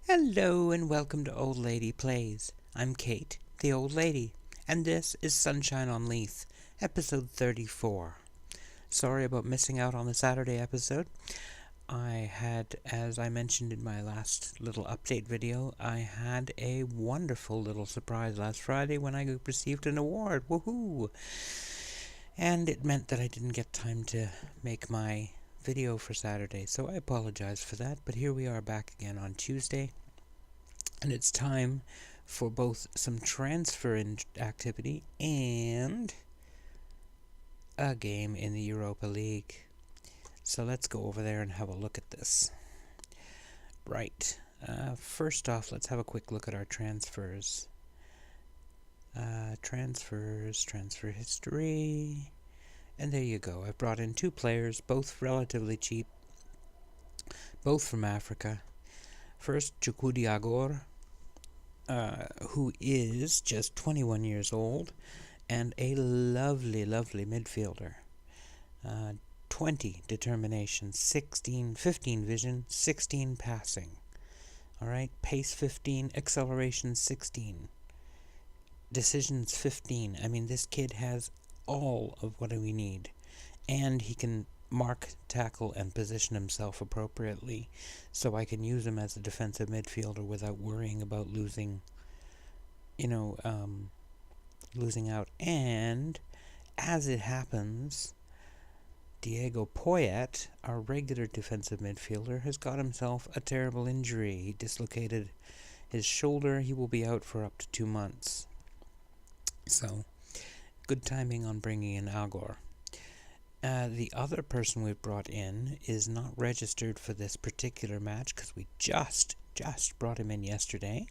Hello and welcome to Old Lady Plays. I'm Kate, the Old Lady, and this is Sunshine on Leith, episode 34. Sorry about missing out on the Saturday episode. I had, as I mentioned in my last little update video, I had a wonderful little surprise last Friday when I received an award. Woohoo! And it meant that I didn't get time to make my video for Saturday, so I apologize for that, but here we are back again on Tuesday. And it's time for both some transfer activity and a game in the Europa League. So let's go over there and have a look at this. Right. First off, let's have a quick look at our transfers. Transfer history. And there you go. I've brought in two players, both relatively cheap, both from Africa. First, Chukudi Agor, who is just 21 years old and a lovely, lovely midfielder. 20 determination, 15 vision, 16 passing. Alright, pace 15, acceleration 16, decisions 15. I mean, this kid has all of what we need, and he can mark, tackle, and position himself appropriately, so I can use him as a defensive midfielder without worrying about losing out. And as it happens, Diego Poyet, our regular defensive midfielder, has got himself a terrible injury. He dislocated his shoulder. He will be out for up to 2 months. So, good timing on bringing in Agor. The other person we've brought in is not registered for this particular match because we just brought him in yesterday.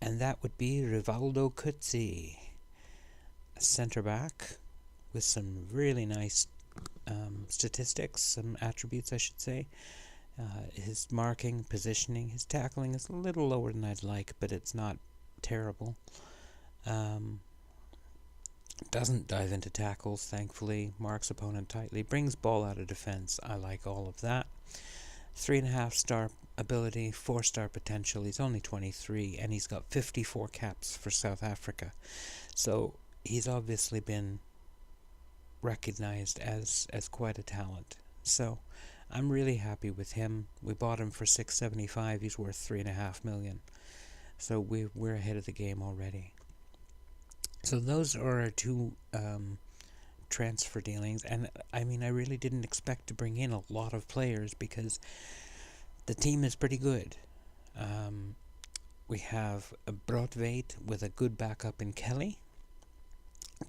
And that would be Rivaldo Cuzzi, a centre-back with some really nice statistics, some attributes I should say. His marking, positioning, his tackling is a little lower than I'd like, but it's not terrible. Doesn't dive into tackles, thankfully, marks opponent tightly, brings ball out of defense. I like all of that. 3.5 star ability, 4-star potential. He's only 23 and he's got 54 caps for South Africa. So he's obviously been recognized as quite a talent. So I'm really happy with him. We bought him for $675. He's worth $3.5 million. So we're ahead of the game already. So those are our two transfer dealings, and I mean, I really didn't expect to bring in a lot of players because the team is pretty good. We have a Broadweight with a good backup in Kelly.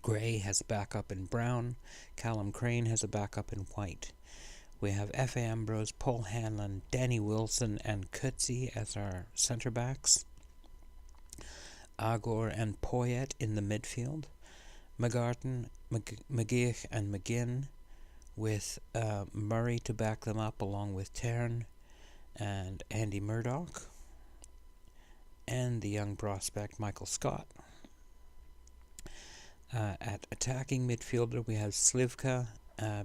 Gray has a backup in Brown. Callum Crane has a backup in White. We have F.A. Ambrose, Paul Hanlon, Danny Wilson, and Cuzzi as our centre backs. Agor and Poyet in the midfield. McGarton, McGeich, and McGinn with Murray to back them up, along with Tern and Andy Murdoch, and the young prospect Michael Scott. At attacking midfielder, we have Slivka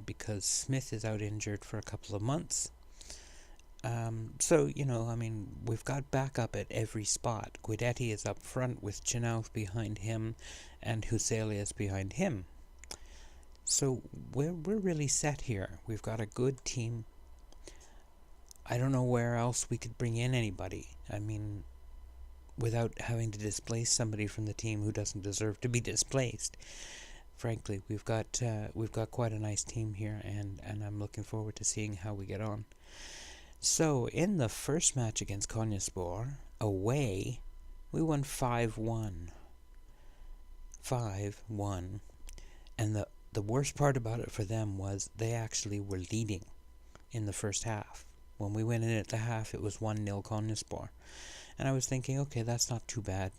because Smith is out injured for a couple of months. So, we've got backup at every spot. Guidetti is up front with Chinauf behind him and Huselius behind him. So we're really set here. We've got a good team. I don't know where else we could bring in anybody. I mean, without having to displace somebody from the team who doesn't deserve to be displaced. Frankly, we've got quite a nice team here, and I'm looking forward to seeing how we get on. So, in the first match against Konyaspor, away, we won 5-1. 5-1. And the worst part about it for them was they actually were leading in the first half. When we went in at the half, it was 1-0 Konyaspor. And I was thinking, okay, that's not too bad.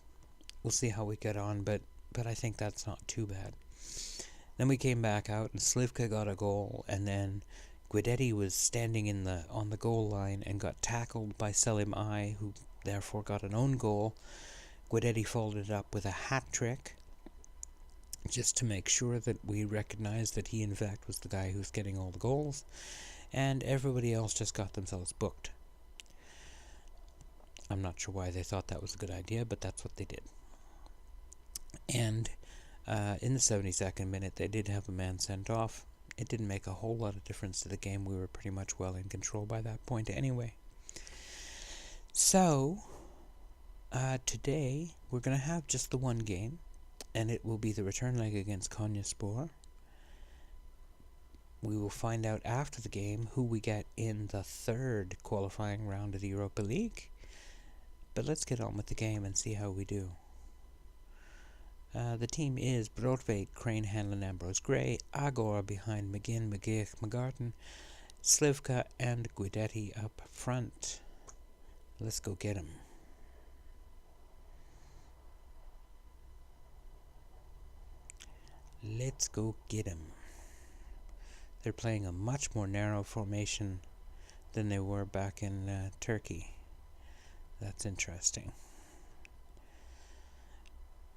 We'll see how we get on, but I think that's not too bad. Then we came back out, and Slivka got a goal, and then Guidetti was standing on the goal line and got tackled by Selim I, who therefore got an own goal. Guidetti followed it up with a hat trick, just to make sure that we recognized that he in fact was the guy who's getting all the goals, and everybody else just got themselves booked. I'm not sure why they thought that was a good idea, but that's what they did. And in the 72nd minute, they did have a man sent off. It didn't make a whole lot of difference to the game. We were pretty much well in control by that point anyway. So, today, we're going to have just the one game, and it will be the return leg against Konyaspor. We will find out after the game who we get in the third qualifying round of the Europa League. But let's get on with the game and see how we do. The team is Brodveit, Crane, Hanlon, Ambrose, Gray, Agor behind McGinn, McGeich, McGarten, Slivka and Guidetti up front. Let's go get him. Let's go get him. They're playing a much more narrow formation than they were back in Turkey. That's interesting.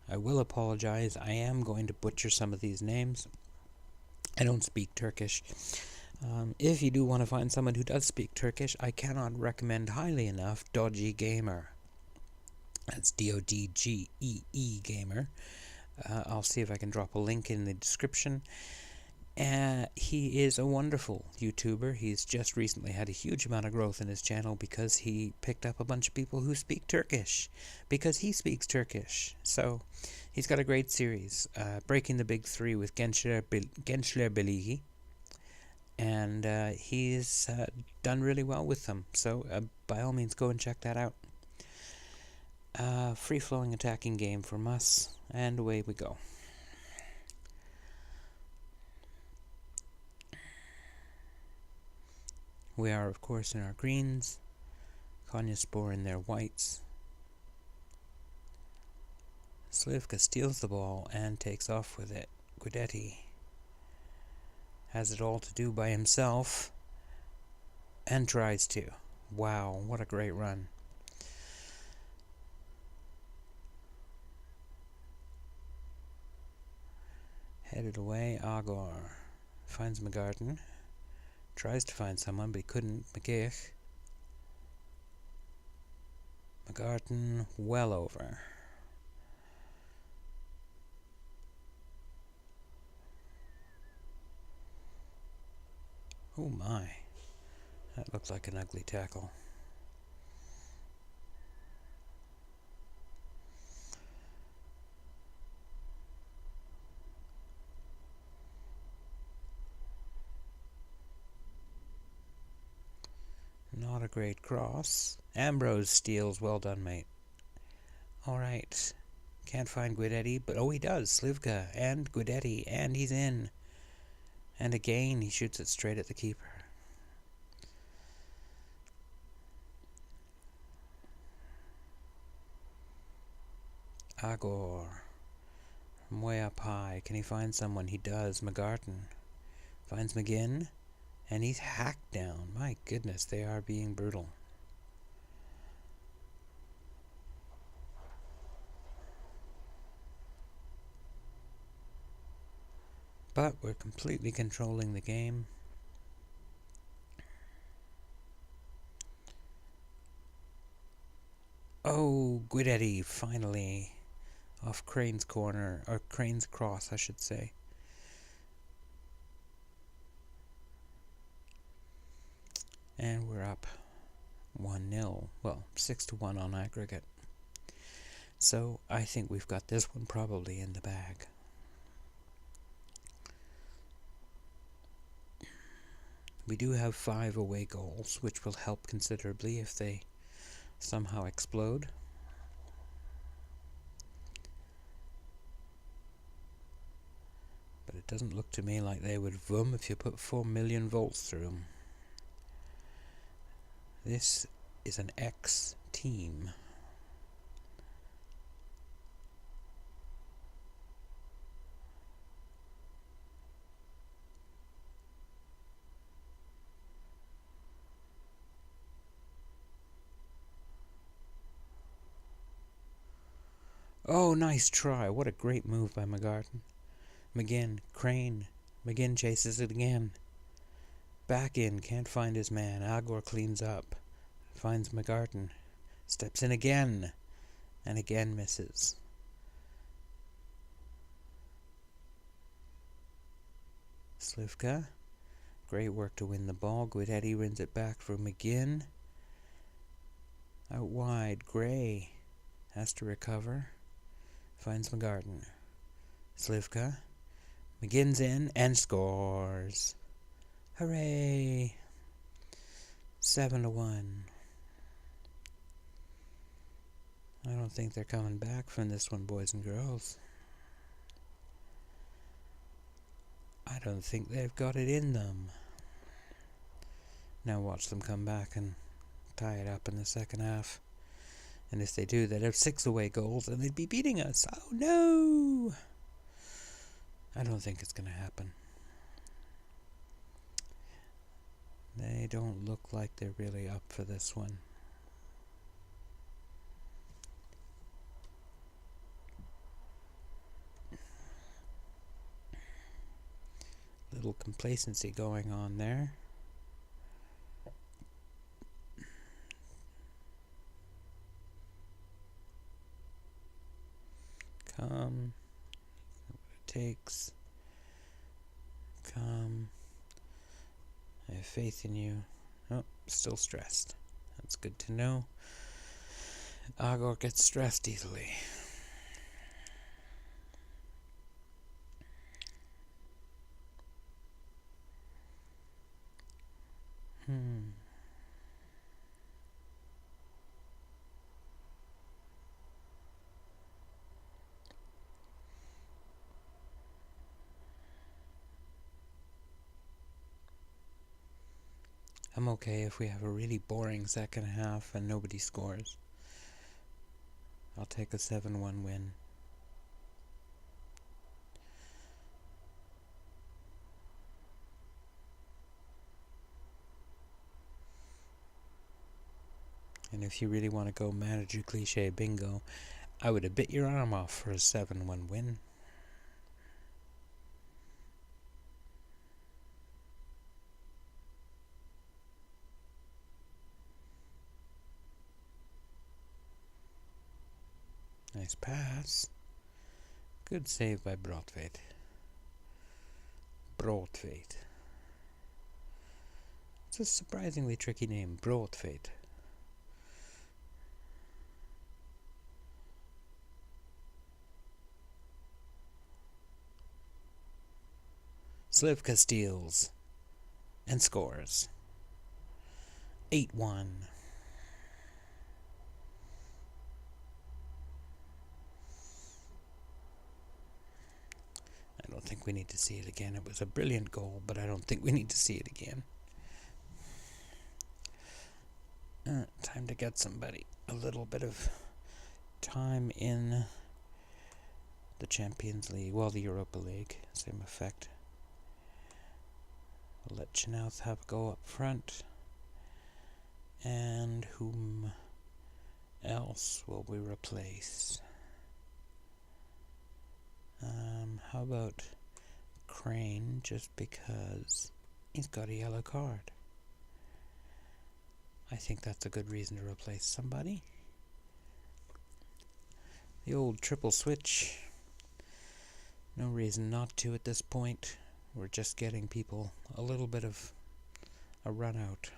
I will apologize. I am going to butcher some of these names. I don't speak Turkish. If you do want to find someone who does speak Turkish, I cannot recommend highly enough Dodgy Gamer. That's D-O-D-G-E-E Gamer. I'll see if I can drop a link in the description. He is a wonderful YouTuber. He's just recently had a huge amount of growth in his channel because he picked up a bunch of people who speak Turkish, because he speaks Turkish. So he's got a great series, Breaking the Big Three with Gençler Birliği, and he's done really well with them. So by all means, go and check that out. Free-flowing attacking game from us, and away we go. We are, of course, in our greens, Konyaspor in their whites. Slivka steals the ball and takes off with it. Guidetti has it all to do by himself and tries to. Wow, what a great run. Headed away, Agor finds McGarten. Tries to find someone, but he couldn't. McGeich. McGarten well over. Oh my. That looked like an ugly tackle. Not a great cross. Ambrose steals. Well done, mate. Alright. Can't find Guidetti, but oh, he does. Slivka and Guidetti, and he's in. And again, he shoots it straight at the keeper. Agor. From way up high. Can he find someone? He does. McGarten. Finds McGinn. And he's hacked down. My goodness, they are being brutal. But we're completely controlling the game. Oh, Guidetti, finally. Off Crane's corner, or Crane's cross, I should say. And we're up 1-0. Well, 6-1 on aggregate. So I think we've got this one probably in the bag. We do have 5 away goals, which will help considerably if they somehow explode. But it doesn't look to me like they would vroom if you put 4 million volts through them. This is an X team. Oh, nice try. What a great move by McGarten. McGinn, Crane. McGinn chases it again. Back in, can't find his man. Agor cleans up. Finds McGarten. Steps in again, and again misses. Slivka, great work to win the ball. Guidetti wins it back for McGinn. Out wide, Gray has to recover. Finds McGarden. Slivka. McGinn's in and scores. Hooray! 7-1. I don't think they're coming back from this one, boys and girls. I don't think they've got it in them. Now watch them come back and tie it up in the second half. And if they do, they'd have 6 away goals and they'd be beating us. Oh no! I don't think it's going to happen. They don't look like they're really up for this one. Little complacency going on there. Come. What it takes. Come. I have faith in you. Oh, still stressed. That's good to know. Agor gets stressed easily. I'm okay if we have a really boring second half and nobody scores. I'll take a 7-1 win. And if you really want to go manager cliche bingo, I would have bit your arm off for a 7-1 win. Nice pass. Good save by Brotveit. Brotveit. It's a surprisingly tricky name, Brotveit. Slivka steals and scores. 8-1. I don't think we need to see it again. It was a brilliant goal, but I don't think we need to see it again. Time to get somebody a little bit of time in the Champions League. Well, the Europa League. Same effect. We'll let Chenouth have a go up front. And whom else will we replace? How about Crane, just because he's got a yellow card? I think that's a good reason to replace somebody. The old triple switch. No reason not to at this point. We're just getting people a little bit of a run out.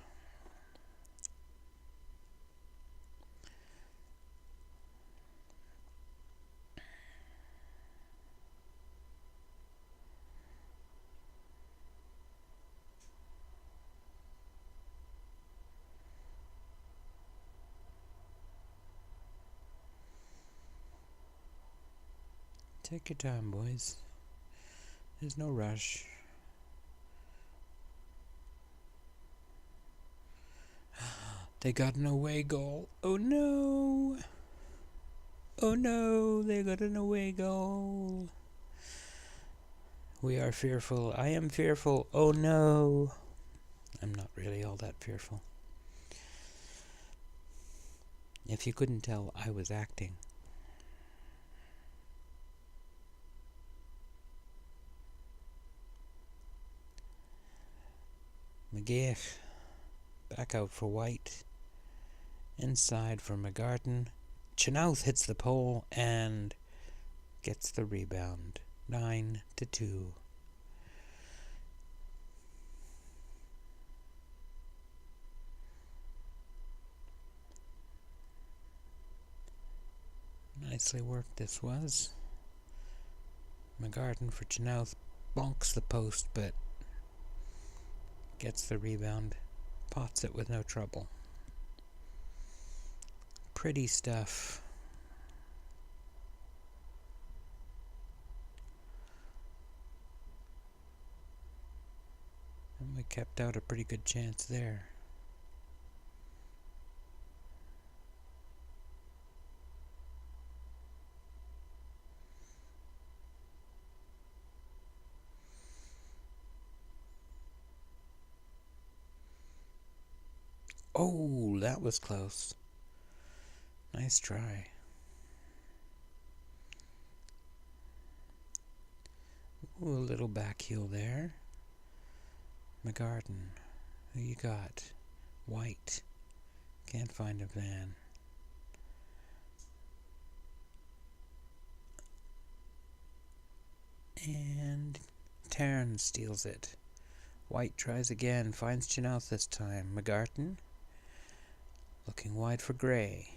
Take your time, boys. There's no rush. They got an away goal. Oh no! Oh no, they got an away goal. We are fearful. I am fearful. Oh no! I'm not really all that fearful. If you couldn't tell, I was acting. McGeich back out for White, Inside for McGarden. Chenoweth hits the pole and gets the rebound. 9-2. Nicely worked this was. McGarden for Chenoweth bonks the post, but gets the rebound. Pots it with no trouble. Pretty stuff. And we kept out a pretty good chance there. Oh, that was close. Nice try. Ooh, a little back heel there. McGarden. Who you got? White. Can't find a van. And Tarn steals it. White tries again. Finds Chenoweth this time. McGarden. Looking wide for Gray.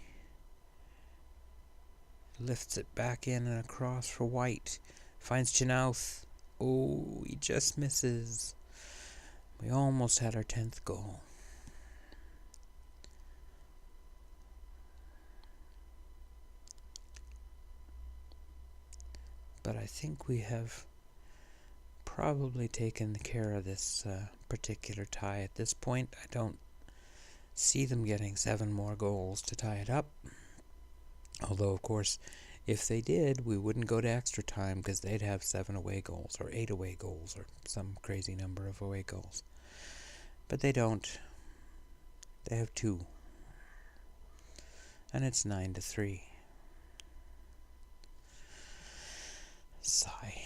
Lifts it back in and across for White. Finds Chenoweth. Oh, he just misses. We almost had our 10th goal. But I think we have probably taken care of this particular tie at this point. I don't see them getting 7 more goals to tie it up. Although, of course, if they did, we wouldn't go to extra time because they'd have 7 away goals or 8 away goals or some crazy number of away goals. But they don't. They have 2. And it's 9-3. Sigh.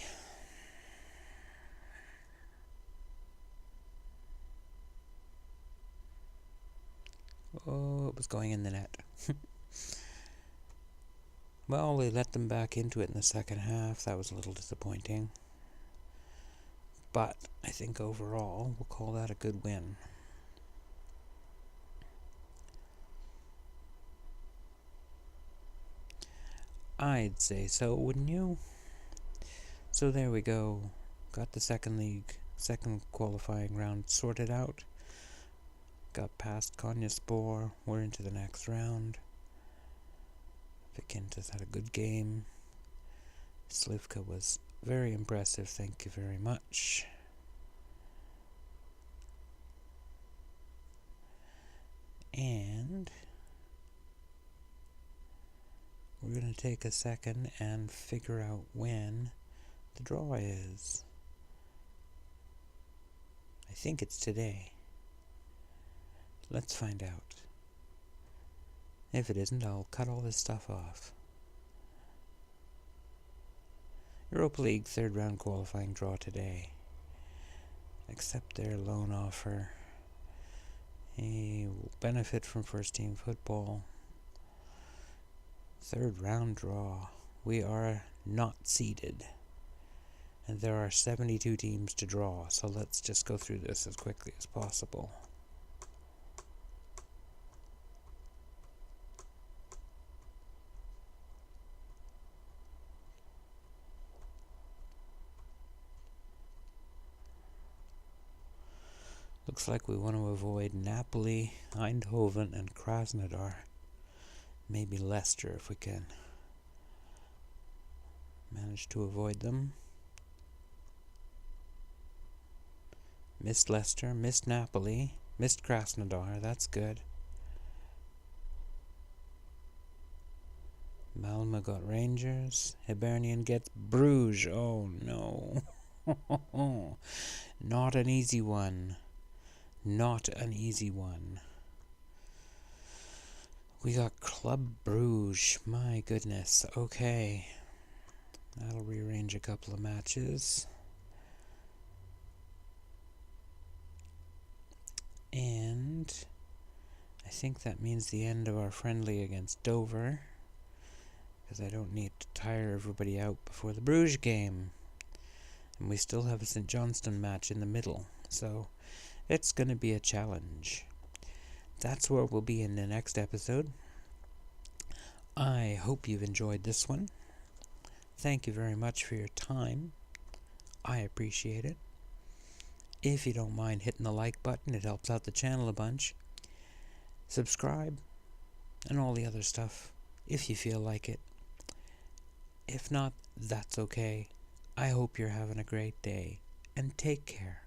Oh, it was going in the net. Well, they let them back into it in the second half. That was a little disappointing. But I think overall, we'll call that a good win. I'd say so, wouldn't you? So there we go. Got the second qualifying round sorted out. Got past Konyaspor. We're into the next round. Vikintas had a good game. Slivka was very impressive, thank you very much. And we're going to take a second and figure out when the draw is. I think it's today. Let's find out. If it isn't, I'll cut all this stuff off. Europa League third round qualifying draw today. Accept their loan offer. He will benefit from first team football. Third round draw. We are not seeded. And there are 72 teams to draw, so let's just go through this as quickly as possible. Looks like we want to avoid Napoli, Eindhoven, and Krasnodar. Maybe Leicester if we can manage to avoid them. Missed Leicester, missed Napoli, missed Krasnodar, that's good. Malmö got Rangers. Hibernian gets Bruges. Oh no. Not an easy one. Not an easy one. We got Club Bruges. My goodness. Okay. That'll rearrange a couple of matches. And I think that means the end of our friendly against Dover, because I don't need to tire everybody out before the Bruges game. And we still have a St. Johnstone match in the middle, so it's going to be a challenge. That's where we'll be in the next episode. I hope you've enjoyed this one. Thank you very much for your time. I appreciate it. If you don't mind hitting the like button, it helps out the channel a bunch. Subscribe, and all the other stuff, if you feel like it. If not, that's okay. I hope you're having a great day, and take care.